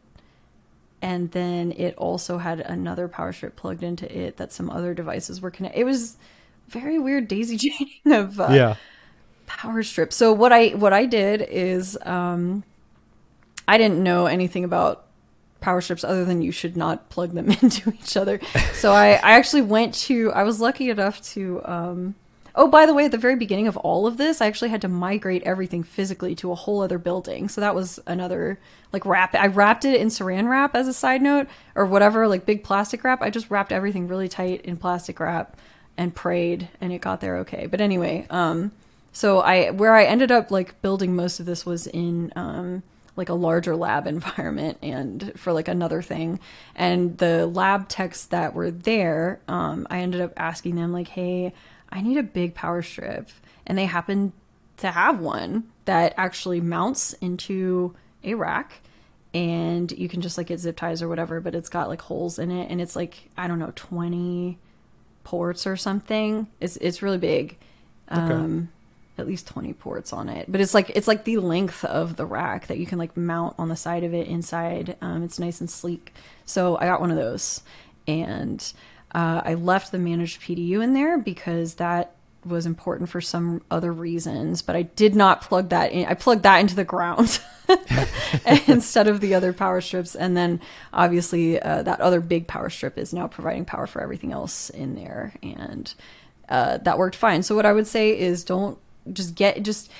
And then it also had another power strip plugged into it that some other devices were connected. It was very weird daisy chaining of power strips. So what I did is I didn't know anything about power strips other than you should not plug them into each other. So I actually I was lucky enough to oh, by the way, at the very beginning of all of this, I actually had to migrate everything physically to a whole other building. So that was another, like, wrap. I wrapped it in saran wrap as a side note, or whatever, like big plastic wrap. I just wrapped everything really tight in plastic wrap and prayed, and it got there okay. But anyway, where I ended up like building most of this was in like a larger lab environment and for like another thing. And the lab techs that were there, I ended up asking them like, hey, I need a big power strip. And they happened to have one that actually mounts into a rack, and you can just like get zip ties or whatever, but it's got like holes in it, and it's like, I don't know, 20 ports or something. It's really big. Okay. At least 20 ports on it, but it's like the length of the rack that you can like mount on the side of it inside. It's nice and sleek. So I got one of those, and I left the managed PDU in there because that was important for some other reasons, but I did not plug that in. I plugged that into the ground instead of the other power strips. And then obviously that other big power strip is now providing power for everything else in there. And that worked fine. So what I would say is just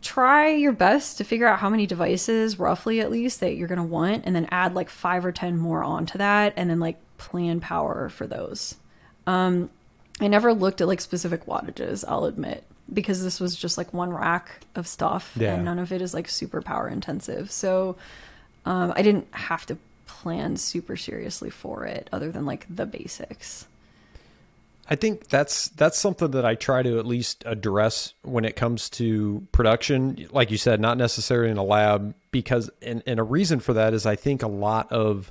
try your best to figure out how many devices, roughly at least, that you're going to want, and then add like 5 or 10 more onto that, and then like plan power for those. I never looked at like specific wattages, I'll admit, because this was just like one rack of stuff, and none of it is like super power intensive. So I didn't have to plan super seriously for it other than like the basics. I think that's something that I try to at least address when it comes to production. Like you said, not necessarily in a lab, because and a reason for that is I think a lot of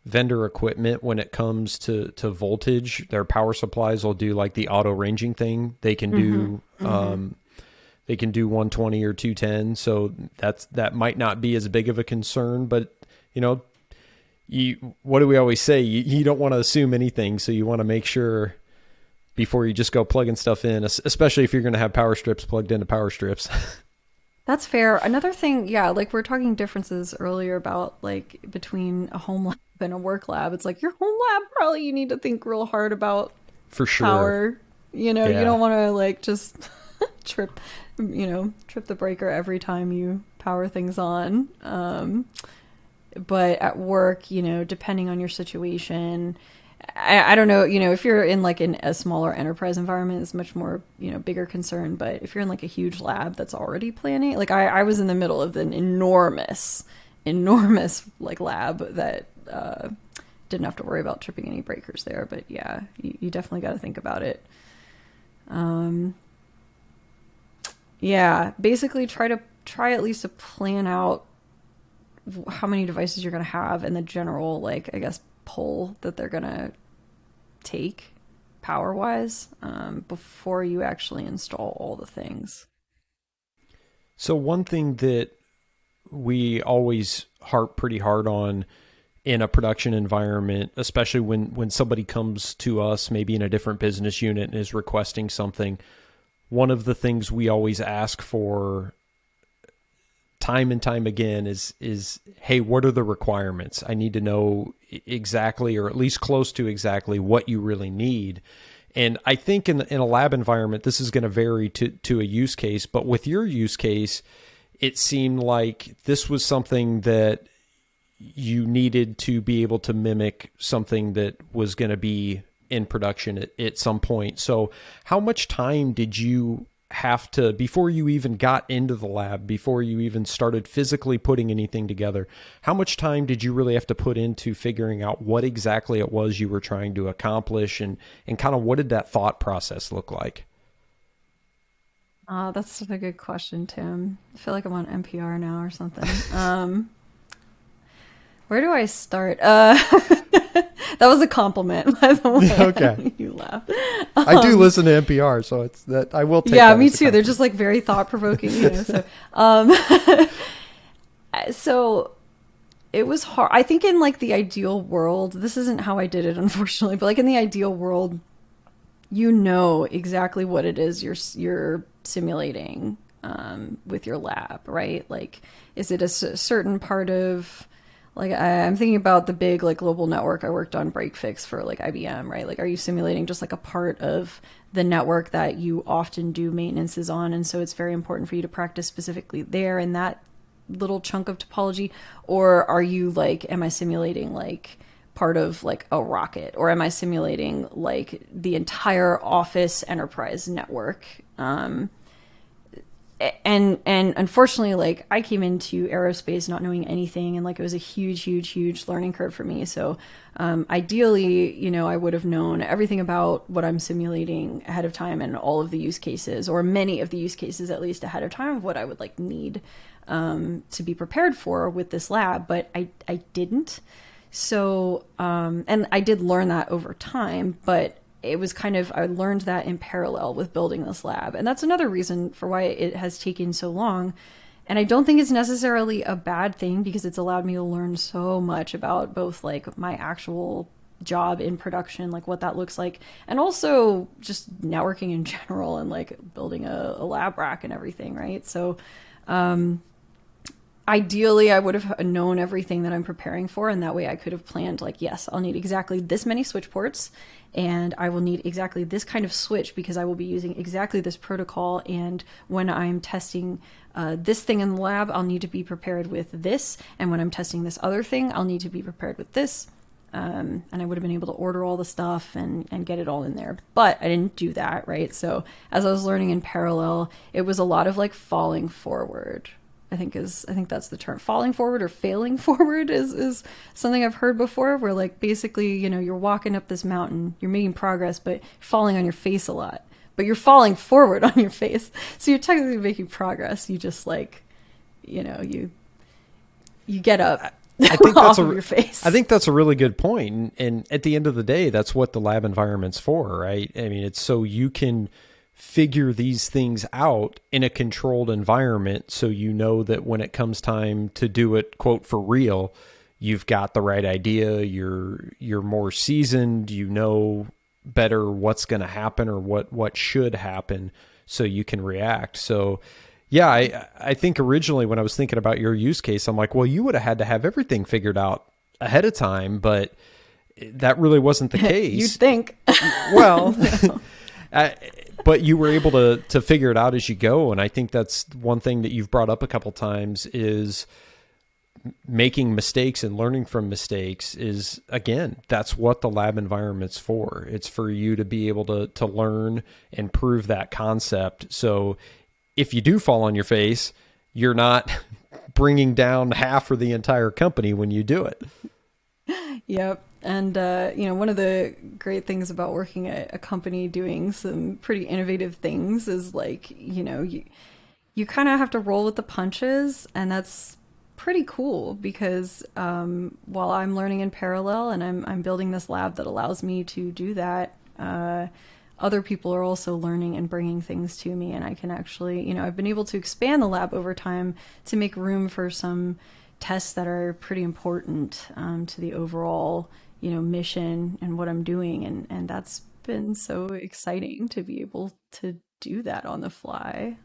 vendor equipment, when it comes to voltage, their power supplies will do like the auto ranging thing. They can do they can do 120 or 210. So that might not be as big of a concern, but you know, what do we always say? You don't want to assume anything, so you want to make sure before you just go plugging stuff in, especially if you're going to have power strips plugged into power strips. That's fair. Another thing, like we're talking differences earlier about like between a home lab and a work lab. It's like your home lab, probably you need to think real hard about for sure power. You know, you don't want to like just trip the breaker every time you power things on. But at work, depending on your situation, I don't know, if you're in like a smaller enterprise environment, it's much more, bigger concern. But if you're in like a huge lab that's already planning, like I was in the middle of an enormous like lab that didn't have to worry about tripping any breakers there. But yeah, you definitely got to think about it. Basically try at least to plan out how many devices you're going to have and the general, like, I guess, pull that they're going to take power wise before you actually install all the things. So one thing that we always harp pretty hard on in a production environment, especially when somebody comes to us, maybe in a different business unit, and is requesting something, one of the things we always ask for time and time again is, hey, what are the requirements? I need to know exactly, or at least close to exactly, what you really need. And I think in a lab environment, this is going to vary to a use case. But with your use case, it seemed like this was something that you needed to be able to mimic something that was going to be in production at some point. So how much time did you have to, before you even got into the lab, before you even started physically putting anything together, how much time did you really have to put into figuring out what exactly it was you were trying to accomplish, and kind of what did that thought process look like? That's such a good question, Tim. I feel like I'm on NPR now or something. Where do I start? That was a compliment, by the way. Okay. You laugh. I do listen to NPR, so it's that I will take. Yeah, me too. They're just like very thought provoking, So, so it was hard. I think in like the ideal world, this isn't how I did it, unfortunately, but like in the ideal world, exactly what it is you're simulating with your lab, right? Like, is it a certain part of, like, I'm thinking about the big, like, global network I worked on, break fix for, like, IBM, right? Like, are you simulating just, like, a part of the network that you often do maintenances on? And so it's very important for you to practice specifically there in that little chunk of topology. Or are you, like, am I simulating, like, part of, like, a rocket? Or am I simulating, like, the entire office enterprise network? and unfortunately, like, I came into aerospace not knowing anything, and like it was a huge learning curve for me. So ideally, you know, I would have known everything about what I'm simulating ahead of time, and all of the use cases, or many of the use cases at least ahead of time, of what I would like need to be prepared for with this lab. But I didn't. So and I did learn that over time, but it was kind of, I learned that in parallel with building this lab. And that's another reason for why it has taken so long. And I don't think it's necessarily a bad thing, because it's allowed me to learn so much about both like my actual job in production, like what that looks like, and also just networking in general, and like building a lab rack and everything, right? So ideally, I would have known everything that I'm preparing for, and that way I could have planned, like, yes, I'll need exactly this many switch ports, and I will need exactly this kind of switch, because I will be using exactly this protocol, and when I'm testing this thing in the lab, I'll need to be prepared with this, and when I'm testing this other thing, I'll need to be prepared with this. And I would have been able to order all the stuff and get it all in there. But I didn't do that, right? So as I was learning in parallel, it was a lot of like falling forward. I think that's the term. Falling forward or failing forward is something I've heard before, where like basically, you know, you're walking up this mountain, you're making progress, but falling on your face a lot. But you're falling forward on your face. So you're technically making progress. You just like, you know, you get up. I think that's your face. I think that's a really good point. And at the end of the day, that's what the lab environment's for, right? I mean, it's so you can figure these things out in a controlled environment, so you know that when it comes time to do it, quote, for real, you've got the right idea, you're more seasoned, you know better what's going to happen, or what should happen, so you can react. So yeah, I think originally when I was thinking about your use case, I'm like, well, you would have had to have everything figured out ahead of time, but that really wasn't the case. You'd think. Well, but you were able to figure it out as you go. And I think that's one thing that you've brought up a couple times, is making mistakes and learning from mistakes. Is, again, that's what the lab environment's for. It's for you to be able to learn and prove that concept. So if you do fall on your face, you're not bringing down half or the entire company when you do it. Yep. And, you know, one of the great things about working at a company doing some pretty innovative things is, like, you know, you kind of have to roll with the punches, and that's pretty cool, because while I'm learning in parallel and I'm building this lab that allows me to do that, other people are also learning and bringing things to me, and I can actually, you know, I've been able to expand the lab over time to make room for some tests that are pretty important to the overall, you know, mission and what I'm doing, and that's been so exciting to be able to do that on the fly.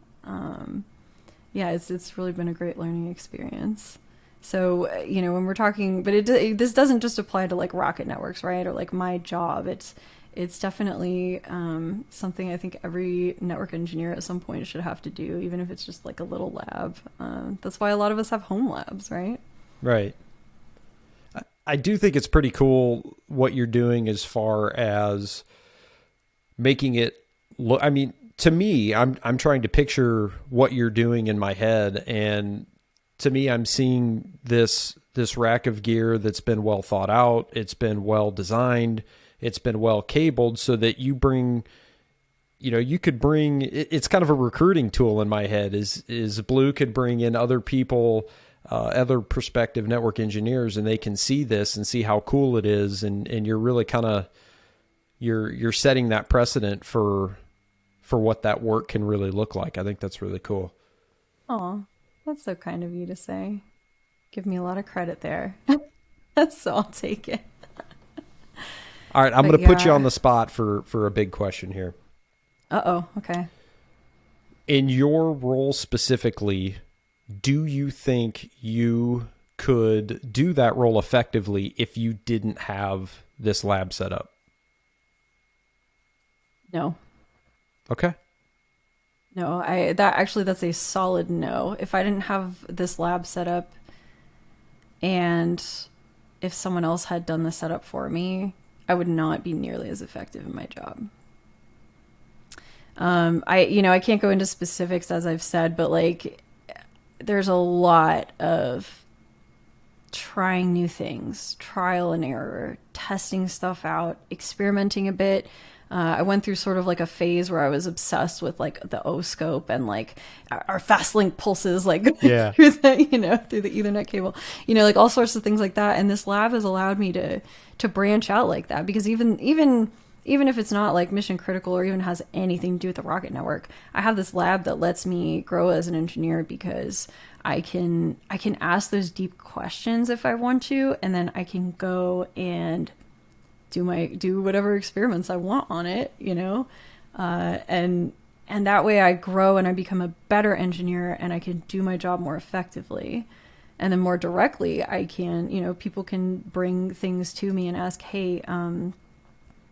Yeah, it's really been a great learning experience. So, you know, when we're talking, but this doesn't just apply to like rocket networks, right? Or like my job. It's definitely something I think every network engineer at some point should have to do, even if it's just like a little lab. That's why a lot of us have home labs, right? Right. I do think it's pretty cool what you're doing as far as making it look. I mean, to me, I'm trying to picture what you're doing in my head, and to me, I'm seeing this rack of gear that's been well thought out. It's been well designed. It's been well cabled, so that you bring, you know, you could bring, it's kind of a recruiting tool in my head, is Blue could bring in other people, other prospective network engineers, and they can see this and see how cool it is. And you're really kind of, you're setting that precedent for what that work can really look like. I think that's really cool. Oh, that's so kind of you to say. Give me a lot of credit there. So I'll take it. All right, I'm going to put you on the spot for a big question here. Uh-oh, okay. In your role specifically, do you think you could do that role effectively if you didn't have this lab set up? No. Okay. No, that's a solid no. If I didn't have this lab set up, and if someone else had done the setup for me, I would not be nearly as effective in my job. I can't go into specifics as I've said, but like there's a lot of trying new things, trial and error, testing stuff out, experimenting a bit. I went through sort of like a phase where I was obsessed with like the O-scope and like our fast link pulses, like through the, through the Ethernet cable, like all sorts of things like that. And this lab has allowed me to branch out like that, because even if it's not like mission critical or even has anything to do with the rocket network, I have this lab that lets me grow as an engineer, because I can ask those deep questions if I want to, and then I can go and do whatever experiments I want on it, and that way I grow and I become a better engineer, and I can do my job more effectively. And then more directly, I can, people can bring things to me and ask, hey, I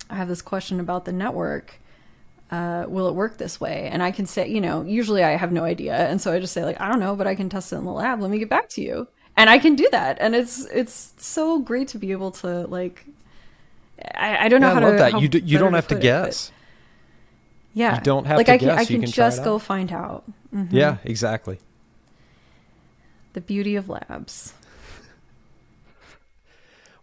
have this question about the network. Will it work this way? And I can say, usually I have no idea. And so I just say like, I don't know, but I can test it in the lab. Let me get back to you. And I can do that. And it's so great to be able to like, I don't know how to. I love that. You don't have to guess. Yeah. You don't have to guess. I can just go find out. Mm-hmm. Yeah, exactly. The beauty of labs.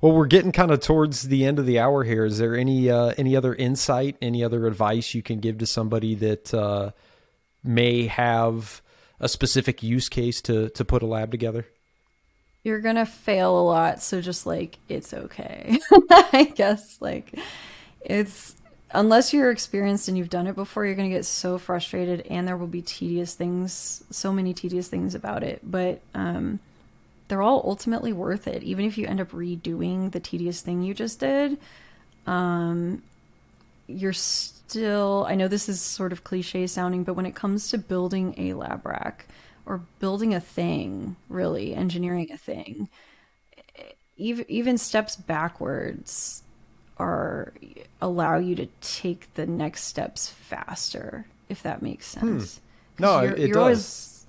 Well, we're getting kind of towards the end of the hour here. Is there any other insight, any other advice you can give to somebody that may have a specific use case to put a lab together? You're going to fail a lot, so just like, it's okay. I guess like unless you're experienced and you've done it before, you're going to get so frustrated, and there will be so many tedious things about it. But they're all ultimately worth it. Even if you end up redoing the tedious thing you just did, you're still, I know this is sort of cliche sounding, but when it comes to building a lab rack or building a thing, really engineering a thing, even steps backwards allow you to take the next steps faster, if that makes sense. No, it does. Always,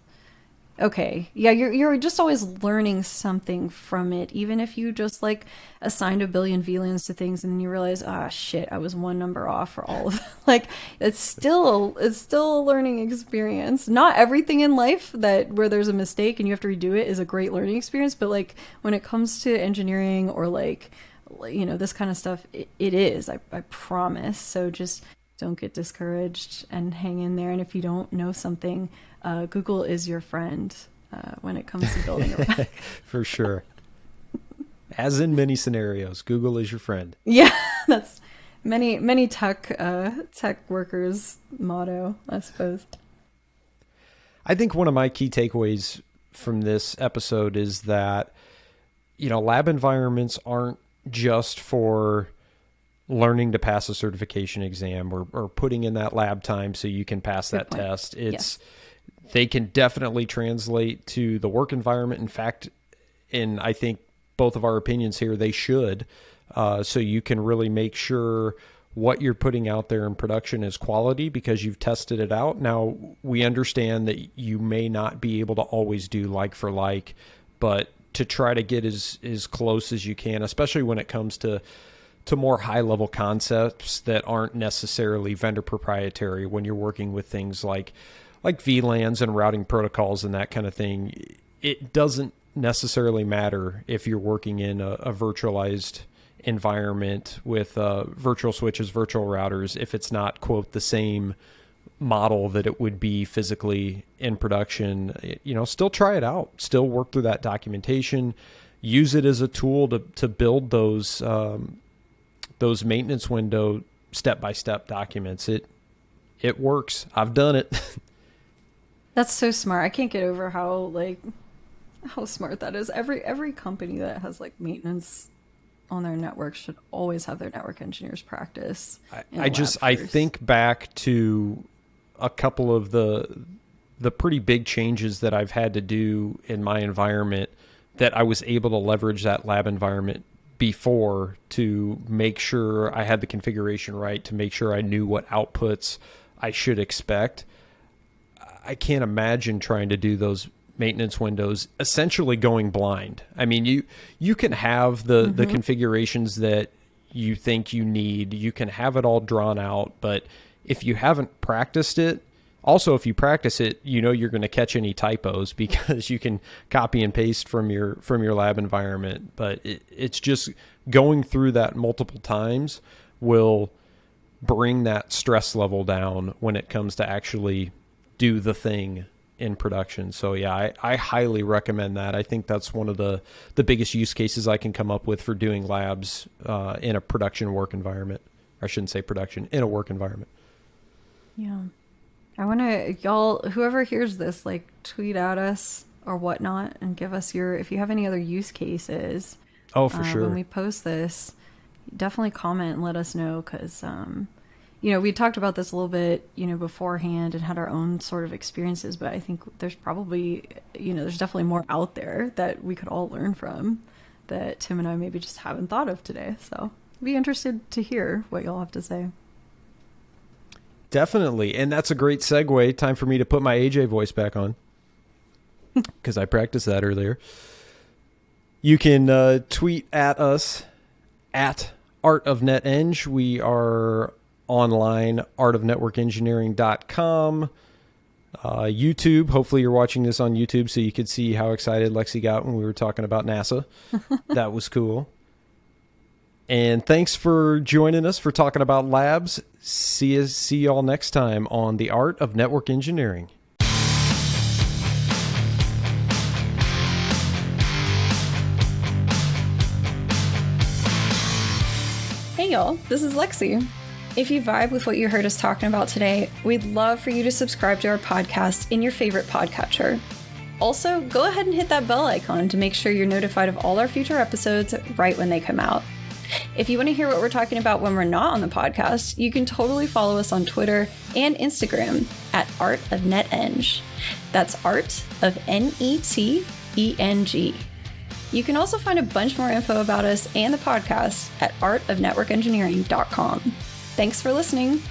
okay. Yeah, you're just always learning something from it, even if you just like assigned a billion VLANs to things and then you realize, shit, I was one number off for all of them. Like it's still a learning experience. Not everything in life where there's a mistake and you have to redo it is a great learning experience, but like when it comes to engineering or like this kind of stuff, it is, I promise. So just don't get discouraged and hang in there. And if you don't know something, Google is your friend when it comes to building a rack. For sure. As in many scenarios, Google is your friend. Yeah, that's many tech workers' motto, I suppose. I think one of my key takeaways from this episode is that, lab environments aren't just for learning to pass a certification exam or putting in that lab time so you can pass that test. They can definitely translate to the work environment. In fact, in I think both of our opinions here, they should, so you can really make sure what you're putting out there in production is quality because you've tested it out. Now, we understand that you may not be able to always do like for like, but to try to get as close as you can, especially when it comes to more high-level concepts that aren't necessarily vendor proprietary when you're working with things like VLANs and routing protocols and that kind of thing. It doesn't necessarily matter if you're working in a virtualized environment with virtual switches, virtual routers, if it's not, quote, the same model that it would be physically in production. Still try it out, still work through that documentation, use it as a tool to build those maintenance window step-by-step documents. It works. I've done it. That's so smart. I can't get over how smart that is. Every company that has like maintenance on their network should always have their network engineers practice. I think back to a couple of the pretty big changes that I've had to do in my environment that I was able to leverage that lab environment before to make sure I had the configuration right, to make sure I knew what outputs I should expect. I can't imagine trying to do those maintenance windows essentially going blind. I mean, you can have the configurations that you think you need. You can have it all drawn out, but if you haven't practiced it, also, if you practice it, you're going to catch any typos because you can copy and paste from your lab environment. But it's just going through that multiple times will bring that stress level down when it comes to actually do the thing in production. So yeah, I highly recommend that. I think that's one of the biggest use cases I can come up with for doing labs in a production work environment. I shouldn't say production, in a work environment. Yeah. I want to, y'all, whoever hears this, like, tweet at us or whatnot and give us if you have any other use cases. Oh, for sure. When we post this, definitely comment and let us know, because, we talked about this a little bit, beforehand and had our own sort of experiences, but I think there's probably, there's definitely more out there that we could all learn from that Tim and I maybe just haven't thought of today. So I'd be interested to hear what y'all have to say. Definitely. And that's a great segue. Time for me to put my AJ voice back on because I practiced that earlier. You can tweet at us at artofneteng. We are online, artofnetworkengineering.com. YouTube. Hopefully you're watching this on YouTube so you could see how excited Lexie got when we were talking about NASA. That was cool. And thanks for joining us for talking about labs. See y'all next time on The Art of Network Engineering. Hey y'all, this is Lexie. If you vibe with what you heard us talking about today, we'd love for you to subscribe to our podcast in your favorite podcatcher. Also, go ahead and hit that bell icon to make sure you're notified of all our future episodes right when they come out. If you want to hear what we're talking about when we're not on the podcast, you can totally follow us on Twitter and Instagram at artofneteng. That's art of NETENG. You can also find a bunch more info about us and the podcast at artofnetworkengineering.com. Thanks for listening.